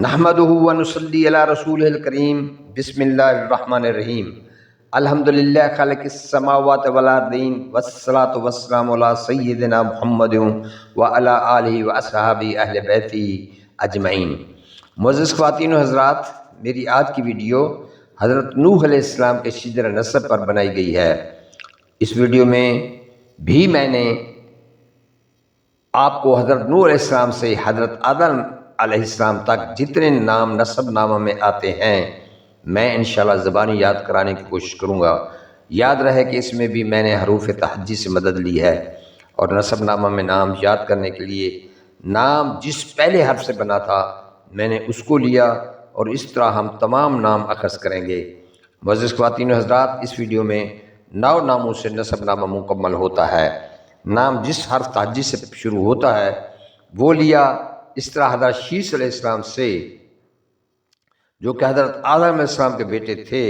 نحمدہ و نصلی علی رسولہ الکریم بسم اللہ الرحمن الرحیم الحمدللہ خالق السماوات والارضین والصلاة والسلام علی سیدنا محمد وعلی آلہ واصحابہ اہل بیتہ اجمعین۔ معزز خواتین و حضرات، میری آج کی ویڈیو حضرت نوح علیہ السلام کے شجر نسب پر بنائی گئی ہے۔ اس ویڈیو میں بھی میں نے آپ کو حضرت نوح علیہ السلام سے حضرت آدم علیہ السلام تک جتنے نام نسب نامہ میں آتے ہیں میں انشاءاللہ زبانی یاد کرانے کی کوشش کروں گا۔ یاد رہے کہ اس میں بھی میں نے حروف تہجی سے مدد لی ہے، اور نسب نامہ میں نام یاد کرنے کے لیے نام جس پہلے حرف سے بنا تھا میں نے اس کو لیا، اور اس طرح ہم تمام نام اخذ کریں گے۔ معزز خواتین و حضرات، اس ویڈیو میں 9 ناموں سے نسب نامہ مکمل ہوتا ہے۔ نام جس حرف تہجی سے شروع ہوتا ہے وہ لیا۔ اس طرح حضرت شیث علیہ السلام سے، جو کہ حضرت آدم علیہ السلام کے بیٹے تھے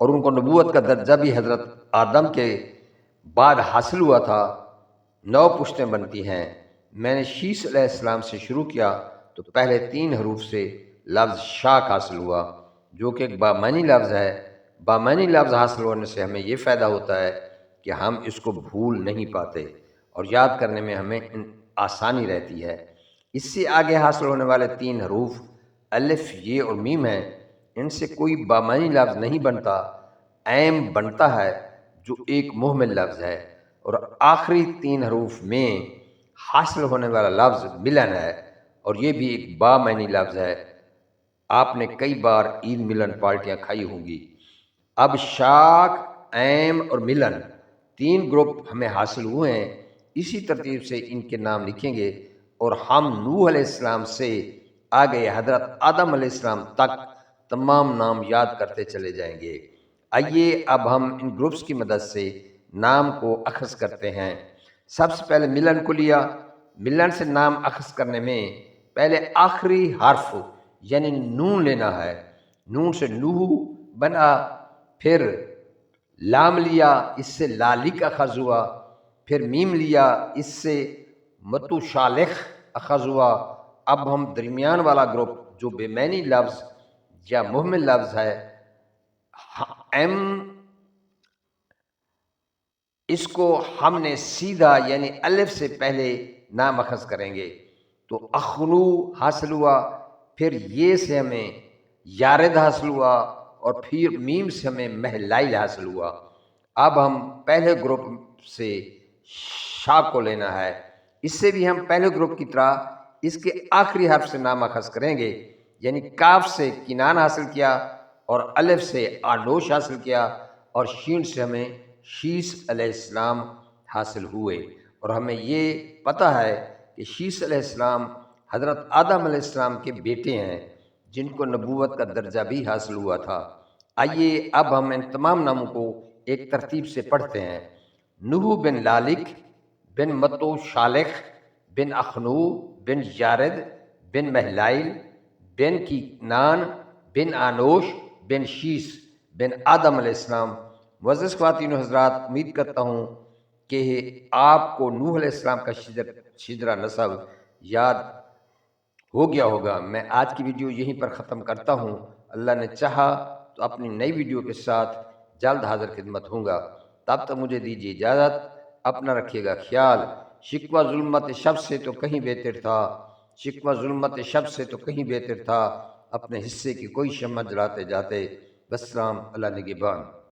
اور ان کو نبوت کا درجہ بھی حضرت آدم کے بعد حاصل ہوا تھا، 9 پشتیں بنتی ہیں۔ میں نے شیث علیہ السلام سے شروع کیا تو پہلے 3 حروف سے لفظ شاک حاصل ہوا، جو کہ ایک بامعنی لفظ ہے۔ بامعنی لفظ حاصل ہونے سے ہمیں یہ فائدہ ہوتا ہے کہ ہم اس کو بھول نہیں پاتے اور یاد کرنے میں ہمیں آسانی رہتی ہے۔ اس سے آگے حاصل ہونے والے 3 حروف الف، یہ اور میم ہیں، ان سے کوئی بامعنی لفظ نہیں بنتا۔ عین بنتا ہے جو ایک مہمل لفظ ہے، اور آخری 3 حروف میں حاصل ہونے والا لفظ ملن ہے، اور یہ بھی ایک بامعنی لفظ ہے۔ آپ نے کئی بار عید ملن پارٹیاں کھائی ہوں گی۔ اب شاک، عین اور ملن 3 گروپ ہمیں حاصل ہوئے ہیں۔ اسی ترتیب سے ان کے نام لکھیں گے اور ہم نوح علیہ السلام سے آگے حضرت آدم علیہ السلام تک تمام نام یاد کرتے چلے جائیں گے۔ آئیے اب ہم ان گروپس کی مدد سے نام کو اخذ کرتے ہیں۔ سب سے پہلے ملن کو لیا۔ ملن سے نام اخذ کرنے میں پہلے آخری حرف یعنی نون لینا ہے۔ نون سے نوح بنا، پھر لام لیا، اس سے لالک اخذ ہوا، پھر میم لیا، اس سے متو شالخ اخذ ہوا۔ اب ہم درمیان والا گروپ جو بے معنی لفظ یا مہمل لفظ ہے ایم، اس کو ہم نے سیدھا یعنی الف سے پہلے نام اخذ کریں گے۔ تو اخنو حاصل ہوا، پھر یہ سے ہمیں یارد حاصل ہوا، اور پھر میم سے ہمیں محلائل حاصل ہوا۔ اب ہم پہلے گروپ سے شا کو لینا ہے۔ اس سے بھی ہم پہلے گروپ کی طرح اس کے آخری حرف سے نام اخذ کریں گے، یعنی کاف سے کنان حاصل کیا، اور الف سے آنوش حاصل کیا، اور شین سے ہمیں شیث علیہ السلام حاصل ہوئے۔ اور ہمیں یہ پتہ ہے کہ شیث علیہ السلام حضرت آدم علیہ السلام کے بیٹے ہیں جن کو نبوت کا درجہ بھی حاصل ہوا تھا۔ آئیے اب ہم ان تمام ناموں کو ایک ترتیب سے پڑھتے ہیں۔ نوح بن لالک بن متو شالخ بن اخنو بن یارد بن محلائل بن کینان بن آنوش بن شیث بن آدم علیہ السلام۔ معزز خواتین و حضرات، امید کرتا ہوں کہ آپ کو نوح علیہ السلام کا شجرہ نسب یاد ہو گیا ہوگا۔ میں آج کی ویڈیو یہیں پر ختم کرتا ہوں۔ اللہ نے چاہا تو اپنی نئی ویڈیو کے ساتھ جلد حاضر خدمت ہوں گا۔ تب تک مجھے دیجیے اجازت، اپنا رکھیے گا خیال۔ شکوہ ظلمت شب سے تو کہیں بہتر تھا، شکوہ ظلمت شب سے تو کہیں بہتر تھا، اپنے حصے کی کوئی شمع جلاتے جاتے۔ والسلام علی نگہبان۔